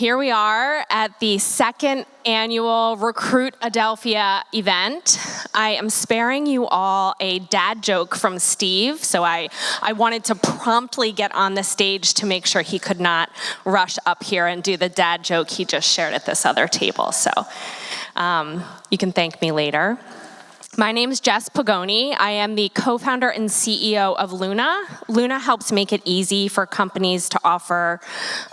Here we are at the second annual Recruit-adelphia event. I am sparing you all a dad joke from Steve, so I wanted to promptly get on the stage to make sure he could not rush up here and do the dad joke he just shared at this other table. So you can thank me later. My name is Jess Pagoni. I am the co-founder and CEO of Luna. Luna helps make it easy for companies to offer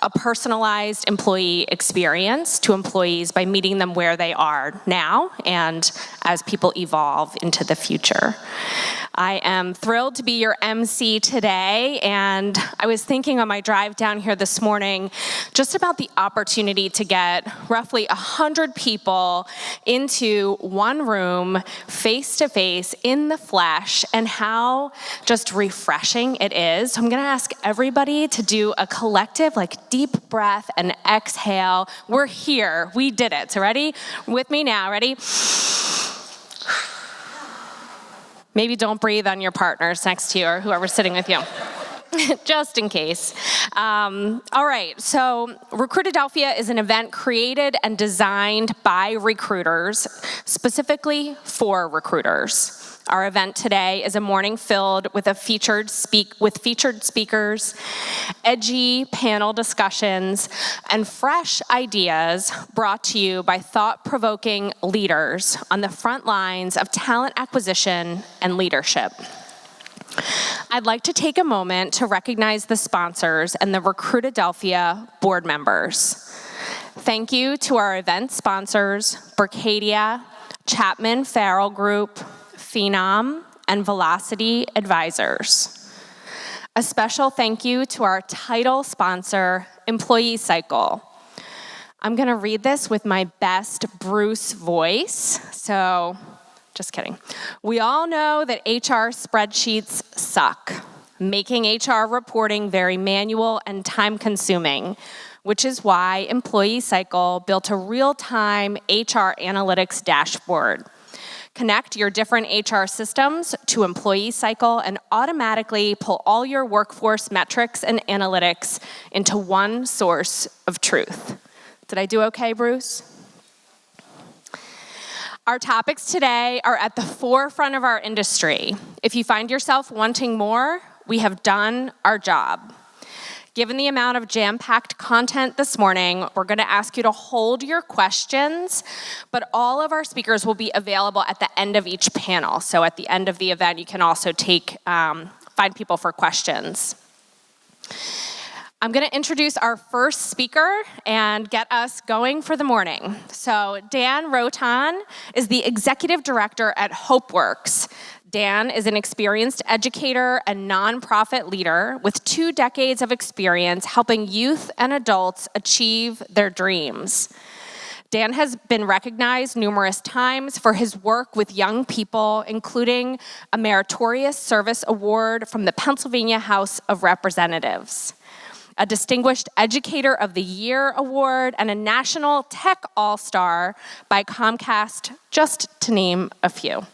a personalized employee experience to employees by meeting them where they are now and as people evolve into the future. I am thrilled to be your MC today, and I was thinking on my drive down here this morning just about the opportunity to get roughly 100 people into one room, face-to-face, in the flesh, and how just refreshing it is. So I'm gonna ask everybody to do a collective, deep breath and exhale. We're here, we did it. So ready? With me now, ready? Maybe don't breathe on your partners next to you or whoever's sitting with you. Just in case. All right, so Recruit-adelphia is an event created and designed by recruiters, specifically for recruiters. Our event today is a morning filled with featured speakers, edgy panel discussions, and fresh ideas brought to you by thought-provoking leaders on the front lines of talent acquisition and leadership. I'd like to take a moment to recognize the sponsors and the Recruit-adelphia board members. Thank you to our event sponsors, Berkadia, Chapman Farrell Group, Phenom, and Velocity Advisors. A special thank you to our title sponsor, Employee Cycle. I'm gonna read this with my best Bruce voice, so just kidding. We all know that HR spreadsheets suck, making HR reporting very manual and time-consuming, which is why Employee Cycle built a real-time HR analytics dashboard. Connect your different HR systems to Employee Cycle and automatically pull all your workforce metrics and analytics into one source of truth. Did I do okay, Bruce? Our topics today are at the forefront of our industry. If you find yourself wanting more, we have done our job. Given the amount of jam-packed content this morning, we're going to ask you to hold your questions, but all of our speakers will be available at the end of each panel. So at the end of the event, you can also find people for questions. I'm going to introduce our first speaker and get us going for the morning. So Dan Rhoton is the executive director at Hopeworks. Dan is an experienced educator and nonprofit leader with 2 decades of experience helping youth and adults achieve their dreams. Dan has been recognized numerous times for his work with young people, including a Meritorious Service Award from the Pennsylvania House of Representatives, a Distinguished Educator of the Year Award, and a National Tech All-Star by Comcast, just to name a few.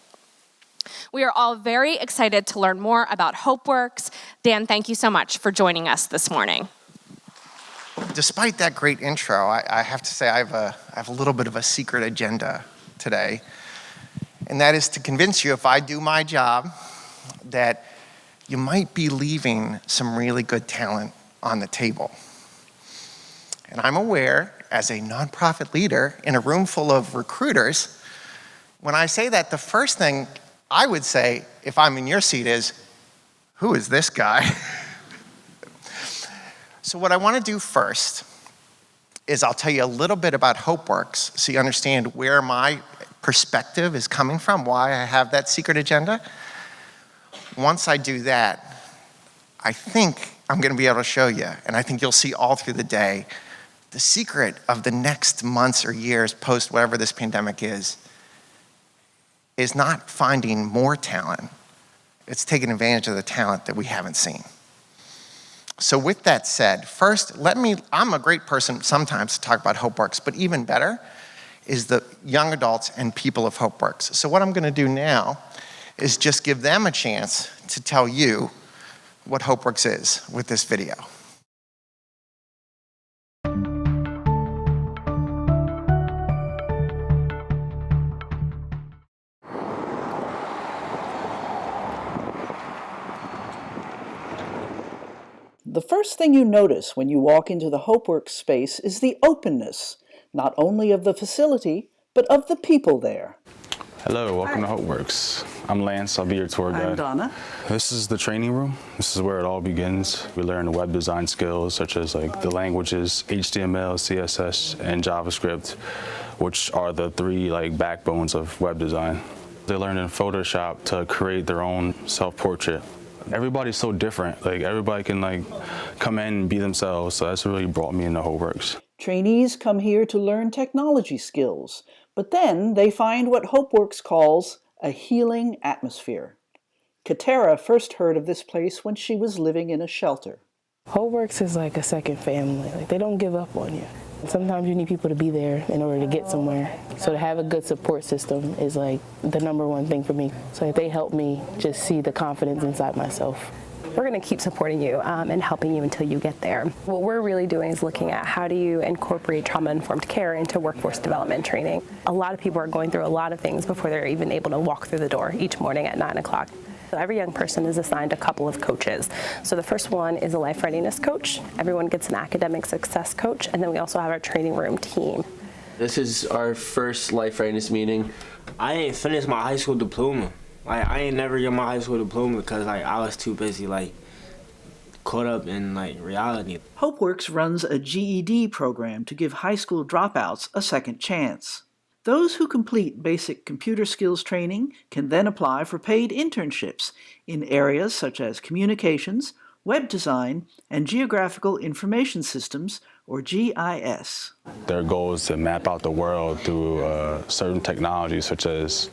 We are all very excited to learn more about Hopeworks. Dan, thank you so much for joining us this morning. Despite that great intro, I have to say I have a little bit of a secret agenda today, and that is to convince you, if I do my job, that you might be leaving some really good talent on the table. And I'm aware, as a nonprofit leader in a room full of recruiters, when I say that, the first thing I would say, if I'm in your seat, is, who is this guy? So what I want to do first is I'll tell you a little bit about Hopeworks so you understand where my perspective is coming from, why I have that secret agenda. Once I do that, I think I'm going to be able to show you, and I think you'll see all through the day, the secret of the next months or years post whatever this pandemic is not finding more talent. It's taking advantage of the talent that we haven't seen. So with that said, first, I'm a great person sometimes to talk about Hopeworks, but even better is the young adults and people of Hopeworks. So what I'm going to do now is just give them a chance to tell you what Hopeworks is with this video. The first thing you notice when you walk into the Hopeworks space is the openness, not only of the facility, but of the people there. Hello, welcome to Hopeworks. I'm Lance, I'll be your tour guide. I'm Donna. This is the training room. This is where it all begins. We learn web design skills such as the languages HTML, CSS, and JavaScript, which are the three backbones of web design. They learn in Photoshop to create their own self-portrait. Everybody's so different. Everybody can come in and be themselves. So that's what really brought me into Hopeworks. Trainees come here to learn technology skills, but then they find what Hopeworks calls a healing atmosphere. Katera first heard of this place when she was living in a shelter. Hopeworks is like a second family. They don't give up on you. Sometimes you need people to be there in order to get somewhere. So to have a good support system is the number one thing for me. So they help me just see the confidence inside myself. We're going to keep supporting you and helping you until you get there. What we're really doing is looking at how do you incorporate trauma-informed care into workforce development training. A lot of people are going through a lot of things before they're even able to walk through the door each morning at 9 o'clock. Every young person is assigned a couple of coaches. So the first one is a life readiness coach. Everyone gets an academic success coach, and then we also have our training room team. This is our first life readiness meeting. I ain't finished my high school diploma. I ain't never get my high school diploma because I was too busy caught up in reality. Hopeworks runs a GED program to give high school dropouts a second chance. Those who complete basic computer skills training can then apply for paid internships in areas such as communications, web design, and geographical information systems, or GIS. Their goal is to map out the world through certain technologies such as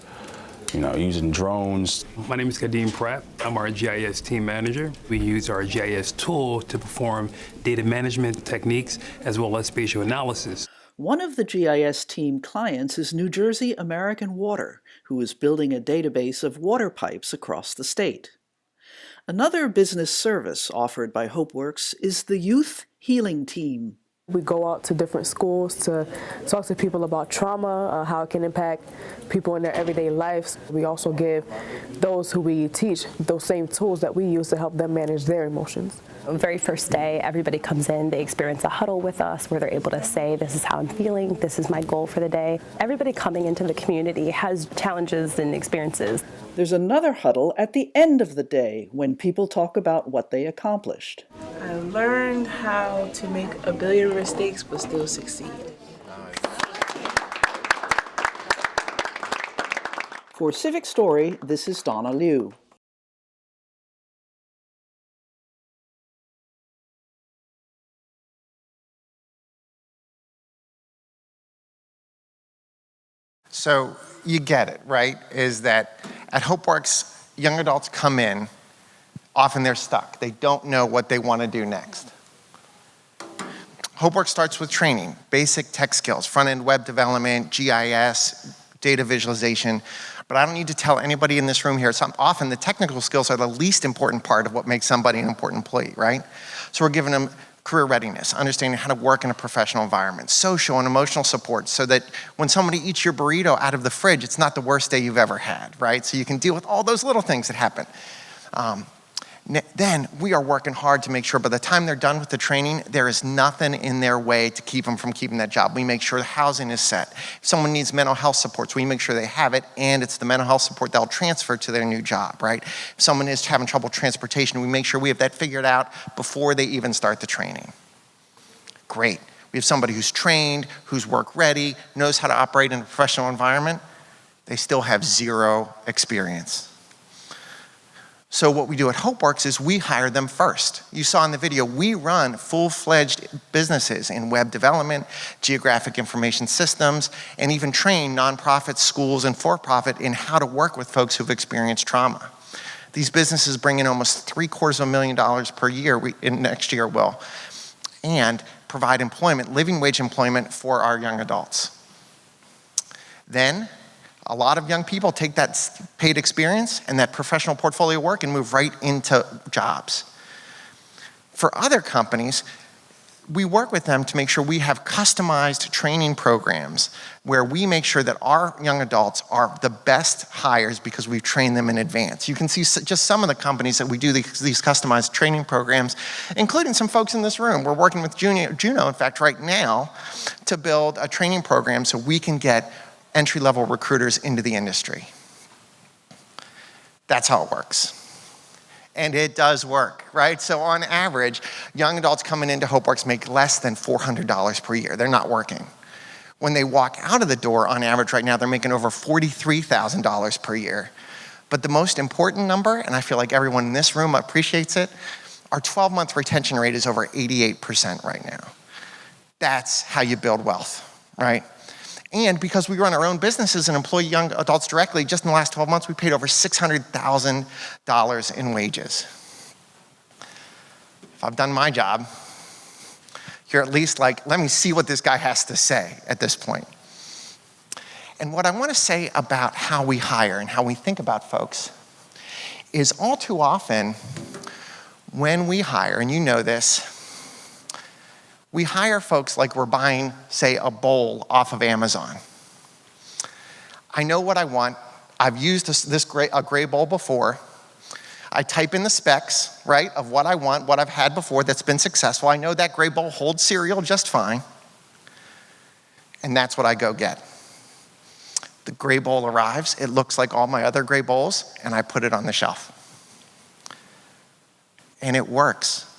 using drones. My name is Kadeem Pratt. I'm our GIS team manager. We use our GIS tool to perform data management techniques as well as spatial analysis. One of the GIS team clients is New Jersey American Water, who is building a database of water pipes across the state. Another business service offered by Hopeworks is the Youth Healing Team. We go out to different schools to talk to people about trauma, how it can impact people in their everyday lives. We also give those who we teach those same tools that we use to help them manage their emotions. The very first day, everybody comes in, they experience a huddle with us where they're able to say, this is how I'm feeling, this is my goal for the day. Everybody coming into the community has challenges and experiences. There's another huddle at the end of the day when people talk about what they accomplished. I learned how to make a billion mistakes but still succeed. For Civic Story, this is Donna Liu. So you get it, right? Is that at Hopeworks, young adults come in, often they're stuck. They don't know what they want to do next. Hopeworks starts with training, basic tech skills, front-end web development, GIS, data visualization. But I don't need to tell anybody in this room here, often the technical skills are the least important part of what makes somebody an important employee, right? So we're giving them career readiness, understanding how to work in a professional environment, social and emotional support, so that when somebody eats your burrito out of the fridge, it's not the worst day you've ever had, right? So you can deal with all those little things that happen. Then we are working hard to make sure by the time they're done with the training, there is nothing in their way to keep them from keeping that job. We make sure the housing is set. If someone needs mental health supports, we make sure they have it, and it's the mental health support they'll transfer to their new job, right? If someone is having trouble transportation, we make sure we have that figured out before they even start the training. Great. We have somebody who's trained, who's work ready, knows how to operate in a professional environment. They still have zero experience. So what we do at Hopeworks is we hire them first. You saw in the video, we run full-fledged businesses in web development, geographic information systems, and even train nonprofits, schools, and for-profit in how to work with folks who've experienced trauma. These businesses bring in almost $750,000 per year, next year will, and provide employment, living wage employment for our young adults. Then, a lot of young people take that paid experience and that professional portfolio work and move right into jobs. For other companies, we work with them to make sure we have customized training programs where we make sure that our young adults are the best hires because we've trained them in advance. You can see just some of the companies that we do these customized training programs, including some folks in this room. We're working with Juno, in fact, right now, to build a training program so we can get entry-level recruiters into the industry. That's how it works. And it does work, right? So on average, young adults coming into Hopeworks make less than $400 per year. They're not working. When they walk out of the door, on average right now, they're making over $43,000 per year. But the most important number, and I feel like everyone in this room appreciates it, our 12-month retention rate is over 88% right now. That's how you build wealth, right? And because we run our own businesses and employ young adults directly, just in the last 12 months, we paid over $600,000 in wages. If I've done my job, you're at least like, let me see what this guy has to say at this point. And what I want to say about how we hire and how we think about folks is all too often when we hire, and you know this, we hire folks like we're buying, say, a bowl off of Amazon. I know what I want. I've used a gray bowl before. I type in the specs, right, of what I want, what I've had before that's been successful. I know that gray bowl holds cereal just fine. And that's what I go get. The gray bowl arrives. It looks like all my other gray bowls, and I put it on the shelf. And it works.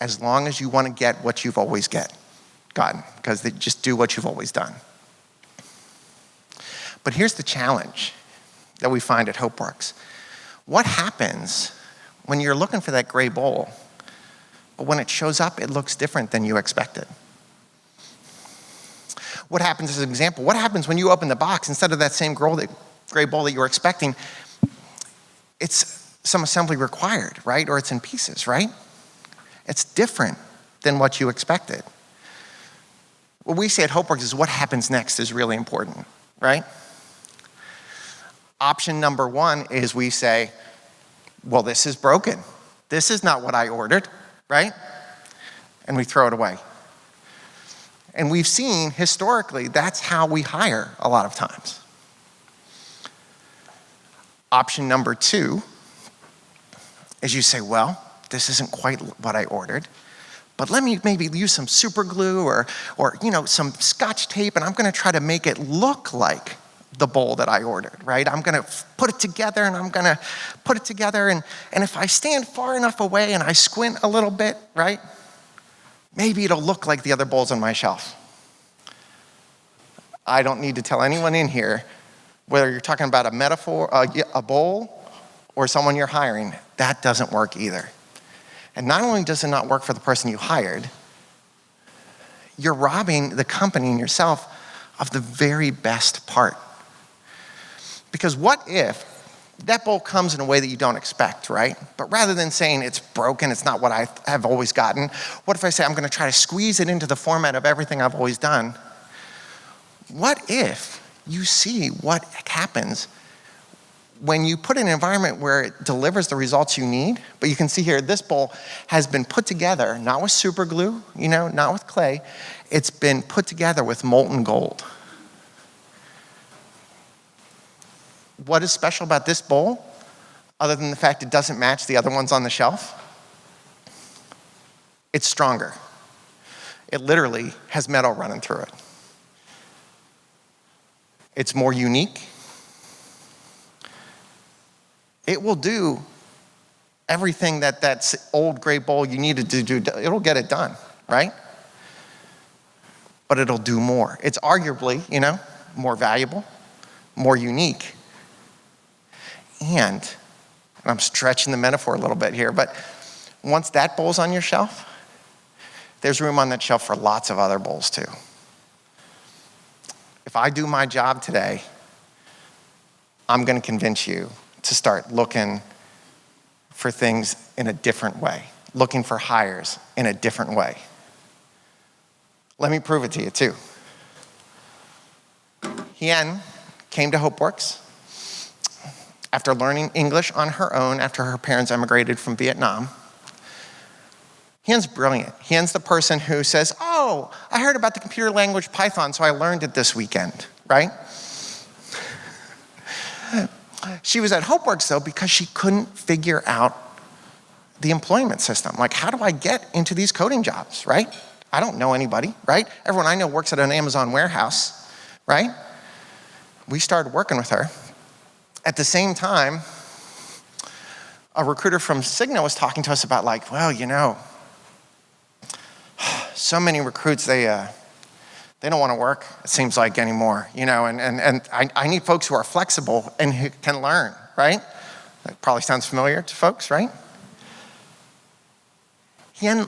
As long as you want to get what you've always gotten, because they just do what you've always done. But here's the challenge that we find at Hopeworks. What happens when you're looking for that gray bowl, but when it shows up, it looks different than you expected? What happens, as an example, what happens when you open the box, instead of that same gray bowl that you were expecting, it's some assembly required, right? Or it's in pieces, right? It's different than what you expected. What we say at Hopeworks is what happens next is really important, right? Option number one is we say, well, this is broken. This is not what I ordered, right? And we throw it away. And we've seen historically that's how we hire a lot of times. Option number two is you say, well, this isn't quite what I ordered, but let me maybe use some super glue or some Scotch tape, and I'm gonna try to make it look like the bowl that I ordered, right? I'm gonna put it together, and if I stand far enough away and I squint a little bit, right, maybe it'll look like the other bowls on my shelf. I don't need to tell anyone in here, whether you're talking about a metaphor, a bowl, or someone you're hiring, that doesn't work either. And not only does it not work for the person you hired, you're robbing the company and yourself of the very best part. Because what if that bowl comes in a way that you don't expect, right? But rather than saying it's broken, it's not what I have always gotten, what if I say I'm gonna try to squeeze it into the format of everything I've always done? What if you see what happens when you put in an environment where it delivers the results you need? But you can see here, this bowl has been put together, not with super glue, not with clay. It's been put together with molten gold. What is special about this bowl, other than the fact it doesn't match the other ones on the shelf? It's stronger. It literally has metal running through it. It's more unique. It will do everything that old gray bowl you needed to do. It'll get it done, right? But it'll do more. It's arguably, more valuable, more unique. And I'm stretching the metaphor a little bit here, but once that bowl's on your shelf, there's room on that shelf for lots of other bowls too. If I do my job today, I'm going to convince you to start looking for things in a different way, looking for hires in a different way. Let me prove it to you too. Hien came to Hopeworks after learning English on her own after her parents emigrated from Vietnam. Hyun's brilliant. Hyun's the person who says, oh, I heard about the computer language Python, so I learned it this weekend, right? She was at Hopeworks, though, because she couldn't figure out the employment system. Like, how do I get into these coding jobs, right? I don't know anybody, right? Everyone I know works at an Amazon warehouse, right? We started working with her. At the same time, a recruiter from Cigna was talking to us about like, well, you know, so many recruits, they don't want to work, it seems like, anymore, you know, and I need folks who are flexible and who can learn, right? That probably sounds familiar to folks, right? Hien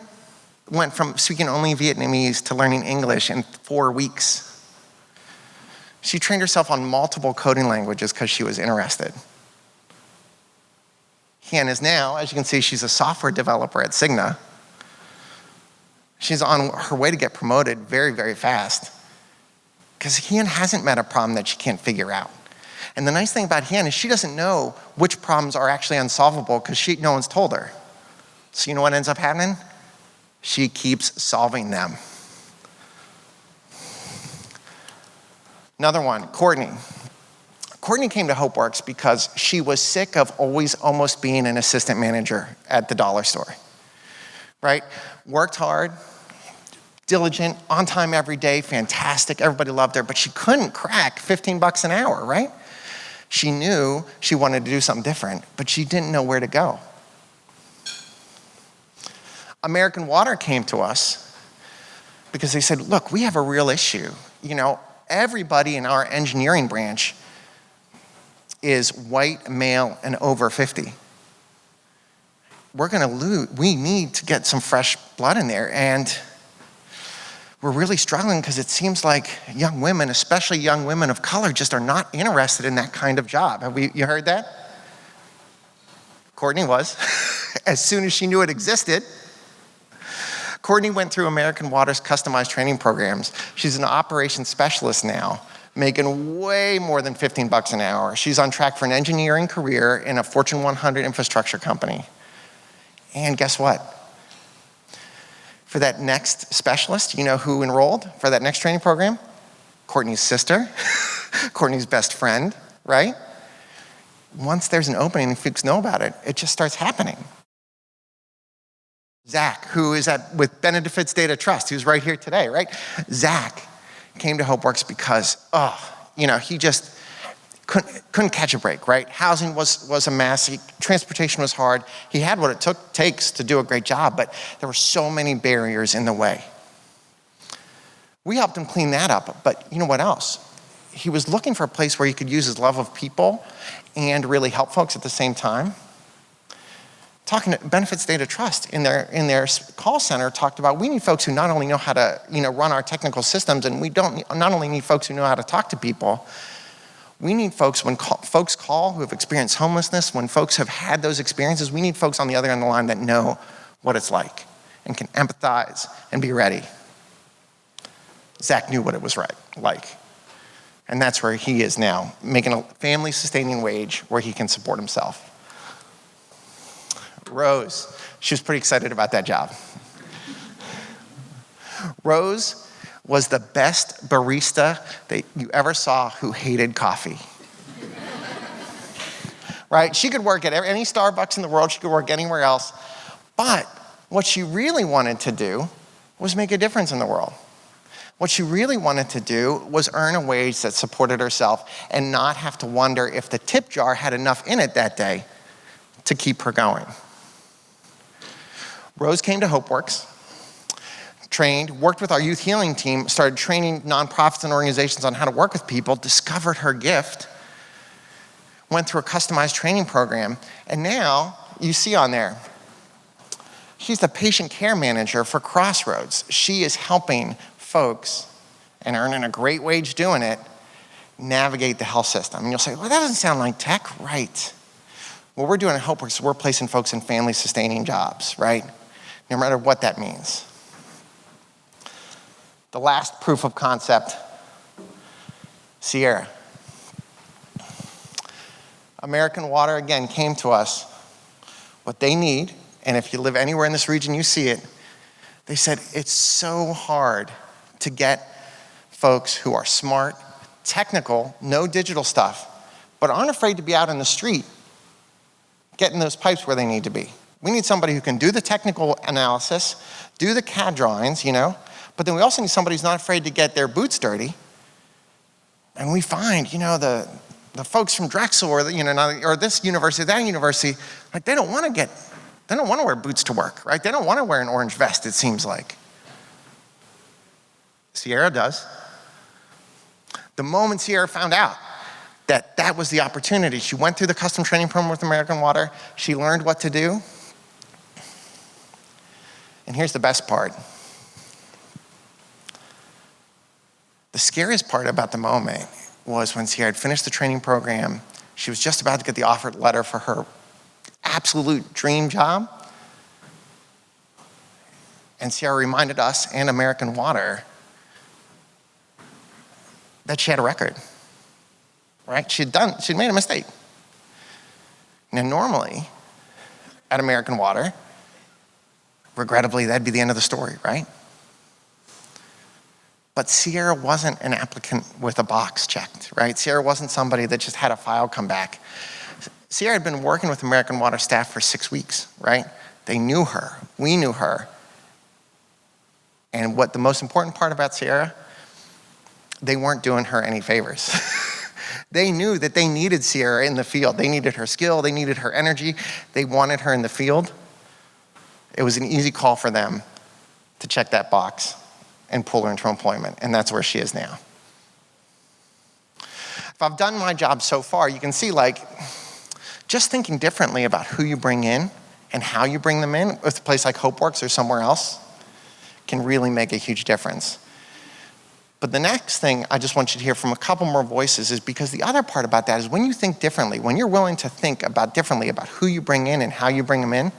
went from speaking only Vietnamese to learning English in 4 weeks. She trained herself on multiple coding languages because she was interested. Hien is now, as you can see, she's a software developer at Cigna. She's on her way to get promoted very, very fast because Hien hasn't met a problem that she can't figure out. And the nice thing about Hien is she doesn't know which problems are actually unsolvable because no one's told her. So you know what ends up happening? She keeps solving them. Another one, Courtney. Courtney came to Hopeworks because she was sick of always almost being an assistant manager at the dollar store, right? Worked hard, diligent, on time every day, fantastic, everybody loved her, but she couldn't crack $15 an hour, right? She knew she wanted to do something different, but she didn't know where to go. American Water came to us because they said, look, we have a real issue. You know, everybody in our engineering branch is white, male, and over 50. We're gonna lose, we need to get some fresh blood in there, and we're really struggling because it seems like young women, especially young women of color, just are not interested in that kind of job. You heard that? Courtney was. As soon as she knew it existed. Courtney went through American Water's customized training programs. She's an operations specialist now, making way more than $15 an hour. She's on track for an engineering career in a Fortune 100 infrastructure company. And guess what? For that next specialist, you know who enrolled for that next training program? Courtney's sister, Courtney's best friend, right? Once there's an opening and folks know about it, it just starts happening. Zach, who is with Benefits Data Trust, who's right here today, right? Zach came to Hopeworks because, he just couldn't catch a break, right? Housing was a mess, transportation was hard. He had what it takes to do a great job, but there were so many barriers in the way. We helped him clean that up, but you know what else? He was looking for a place where he could use his love of people and really help folks at the same time. Talking to Benefits Data Trust in their call center talked about we need folks who not only know how to run our technical systems, and we not only need folks who know how to talk to people. We need folks when folks call who have experienced homelessness, when folks have had those experiences, we need folks on the other end of the line that know what it's like and can empathize and be ready. Zach knew what it was like. And that's where he is now, making a family-sustaining wage where he can support himself. Rose, she was pretty excited about that job. Rose was the best barista that you ever saw who hated coffee. Right? She could work at any Starbucks in the world, she could work anywhere else, but what she really wanted to do was make a difference in the world. What she really wanted to do was earn a wage that supported herself and not have to wonder if the tip jar had enough in it that day to keep her going. Rose came to Hopeworks, trained, worked with our youth healing team, started training nonprofits and organizations on how to work with people, discovered her gift, went through a customized training program, and now you see on there, she's the patient care manager for Crossroads. She is helping folks and earning a great wage doing it, navigate the health system. And you'll say, well, that doesn't sound like tech, right? What we're doing at Hopeworks is we're placing folks in family-sustaining jobs, right? No matter what that means. The last proof of concept, Sierra. American Water, again, came to us. What they need, and if you live anywhere in this region, you see it, They said it's so hard to get folks who are smart, technical, know digital stuff, but aren't afraid to be out in the street getting those pipes where they need to be. We need somebody who can do the technical analysis, do the CAD drawings, but then we also need somebody who's not afraid to get their boots dirty. And we find, the folks from Drexel or this university, that university, like they don't want to wear boots to work, right? They don't want to wear an orange vest, it seems like. Sierra does. The moment Sierra found out that that was the opportunity, she went through the custom training program with American Water, she learned what to do. And here's the best part. The scariest part about the moment was when Sierra had finished the training program, she was just about to get the offer letter for her absolute dream job. And Sierra reminded us and American Water that she had a record, right? She'd made a mistake. Now, normally, at American Water, regrettably, that'd be the end of the story, right? But Sierra wasn't an applicant with a box checked, right? Sierra wasn't somebody that just had a file come back. Sierra had been working with American Water staff for 6 weeks, right? They knew her, we knew her. And what the most important part about Sierra, they weren't doing her any favors. They knew that they needed Sierra in the field. They needed her skill, they needed her energy, they wanted her in the field. It was an easy call for them to check that box and pull her into employment, and that's where she is now. If I've done my job so far, you can see just thinking differently about who you bring in and how you bring them in with a place like Hopeworks or somewhere else can really make a huge difference. But the next thing I just want you to hear from a couple more voices is because the other part about that is when you think differently, when you're willing to think differently about who you bring in and how you bring them in,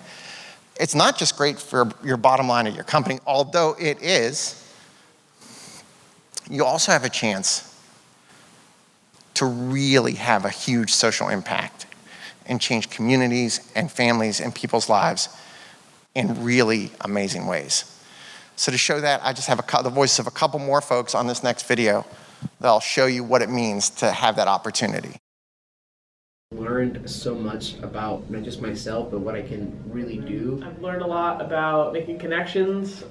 it's not just great for your bottom line of your company, although it is, you also have a chance to really have a huge social impact and change communities and families and people's lives in really amazing ways. So to show that, I just have the voices of a couple more folks on this next video that'll show you what it means to have that opportunity. Learned so much about not just myself, but what I can really do. I've learned a lot about making connections.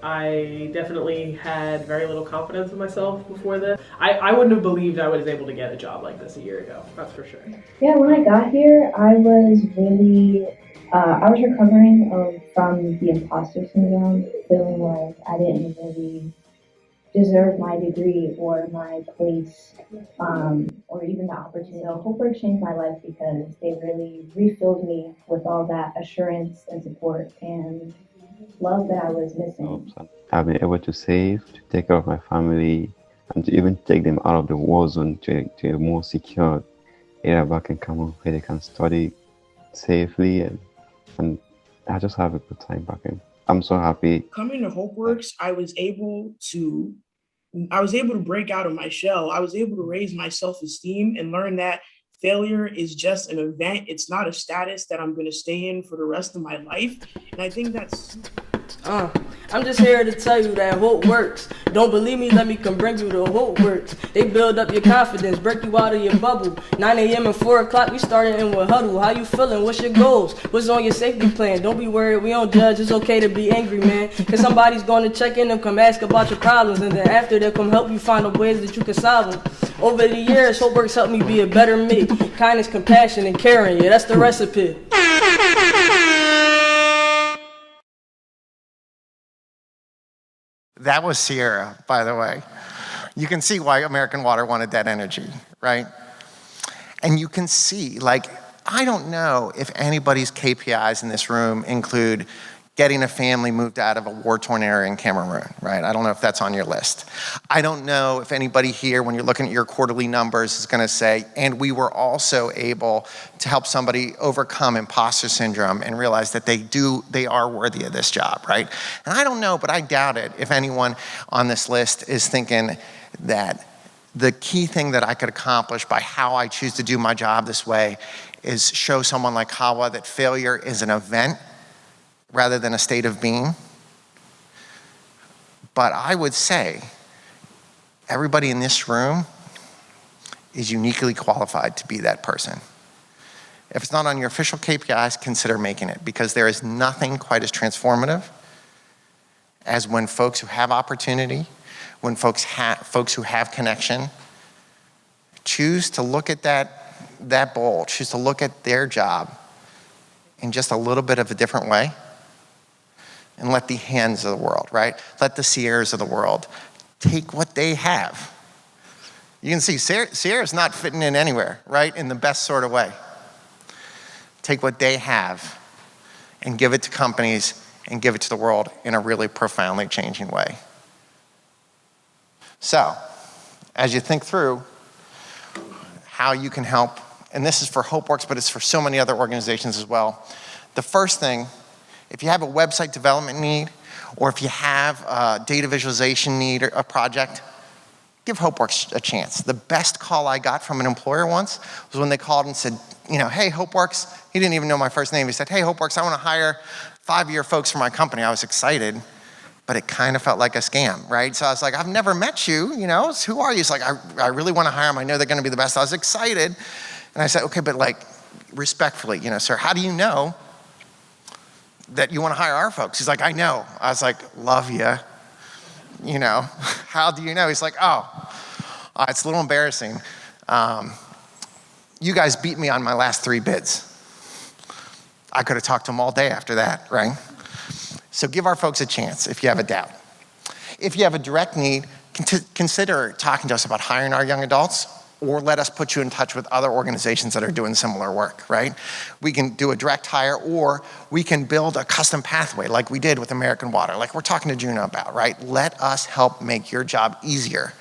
I definitely had very little confidence in myself before this. I wouldn't have believed I was able to get a job like this a year ago, that's for sure. Yeah, when I got here, I was really, I was recovering from the imposter syndrome, feeling like I didn't really deserve my degree or my place, or even the opportunity. So Hopeworks changed my life because they really refilled me with all that assurance and support and love that I was missing. I've been able to save, to take care of my family, and to even take them out of the war zone to a more secure area back in Cameroon where they can study safely, and I just have a good time back in. I'm so happy. Coming to Hopeworks, I was able to break out of my shell. I was able to raise my self-esteem and learn that failure is just an event. It's not a status that I'm going to stay in for the rest of my life. And I think that's... I'm just here to tell you that Hope works. Don't believe me? Let me come bring you to Hopeworks. They build up your confidence, break you out of your bubble. 9 a.m. and 4 o'clock, we starting in with huddle. How you feeling? What's your goals? What's on your safety plan? Don't be worried, we don't judge. It's okay to be angry, man. Cause somebody's gonna check in and come ask about your problems. And then after, they'll come help you find the ways that you can solve them. Over the years, Hopeworks helped me be a better me. Kindness, compassion, and caring. Yeah, that's the recipe. That was Sierra, by the way. You can see why American Water wanted that energy, right? And you can see, I don't know if anybody's KPIs in this room include getting a family moved out of a war-torn area in Cameroon, right? I don't know if that's on your list. I don't know if anybody here, when you're looking at your quarterly numbers, is gonna say, and we were also able to help somebody overcome imposter syndrome and realize that they are worthy of this job, right? And I don't know, but I doubt it if anyone on this list is thinking that the key thing that I could accomplish by how I choose to do my job this way is show someone like Hawa that failure is an event rather than a state of being. But I would say everybody in this room is uniquely qualified to be that person. If it's not on your official KPIs, consider making it, because there is nothing quite as transformative as when folks who have opportunity, when folks who have connection, choose to look at that bowl, choose to look at their job in just a little bit of a different way, and let the hands of the world, right? Let the Sierras of the world take what they have. You can see Sierra's not fitting in anywhere, right? In the best sort of way. Take what they have and give it to companies and give it to the world in a really profoundly changing way. So, as you think through how you can help, and this is for Hopeworks, but it's for so many other organizations as well. The first thing, if you have a website development need, or if you have a data visualization need or a project, give Hopeworks a chance. The best call I got from an employer once was when they called and said, hey, Hopeworks, he didn't even know my first name. He said, hey, Hopeworks, I want to hire 5-year folks for my company. I was excited, but it kind of felt like a scam, right? So I was like, I've never met you, who are you? He's like, I really want to hire them. I know they're going to be the best. I was excited. And I said, okay, but respectfully, sir, how do you know that you want to hire our folks? He's like, I know. I was like, love you. How do you know? He's like, it's a little embarrassing. You guys beat me on my last 3 bids. I could have talked to them all day after that, right? So give our folks a chance if you have a doubt. If you have a direct need, consider talking to us about hiring our young adults, or let us put you in touch with other organizations that are doing similar work, right? We can do a direct hire, or we can build a custom pathway like we did with American Water, like we're talking to Juno about, right? Let us help make your job easier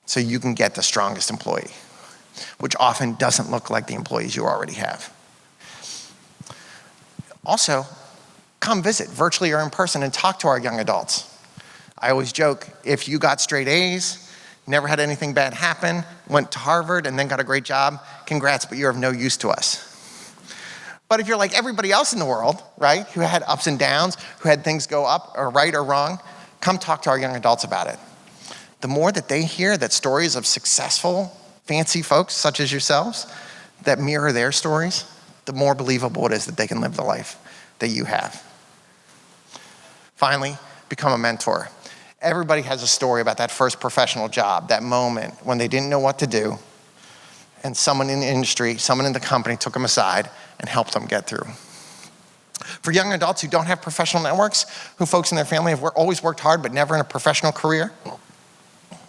so you can get the strongest employee, which often doesn't look like the employees you already have. Also, come visit virtually or in person and talk to our young adults. I always joke, if you got straight A's, never had anything bad happen, went to Harvard and then got a great job, congrats, but you're of no use to us. But if you're like everybody else in the world, right, who had ups and downs, who had things go up or right or wrong, come talk to our young adults about it. The more that they hear that stories of successful, fancy folks such as yourselves that mirror their stories, the more believable it is that they can live the life that you have. Finally, become a mentor. Everybody has a story about that first professional job, that moment when they didn't know what to do, and someone in the industry, someone in the company took them aside and helped them get through. For young adults who don't have professional networks, who folks in their family have always worked hard but never in a professional career,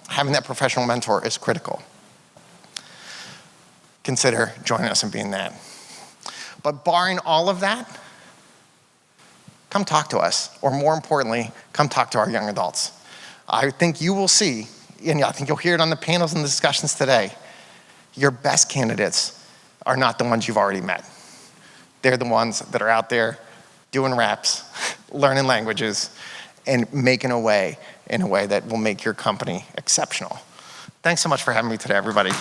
having that professional mentor is critical. Consider joining us and being that. But barring all of that, come talk to us, or more importantly, come talk to our young adults. I think you will see, and I think you'll hear it on the panels and the discussions today, your best candidates are not the ones you've already met. They're the ones that are out there doing raps, learning languages, and making a way in a way that will make your company exceptional. Thanks so much for having me today, everybody.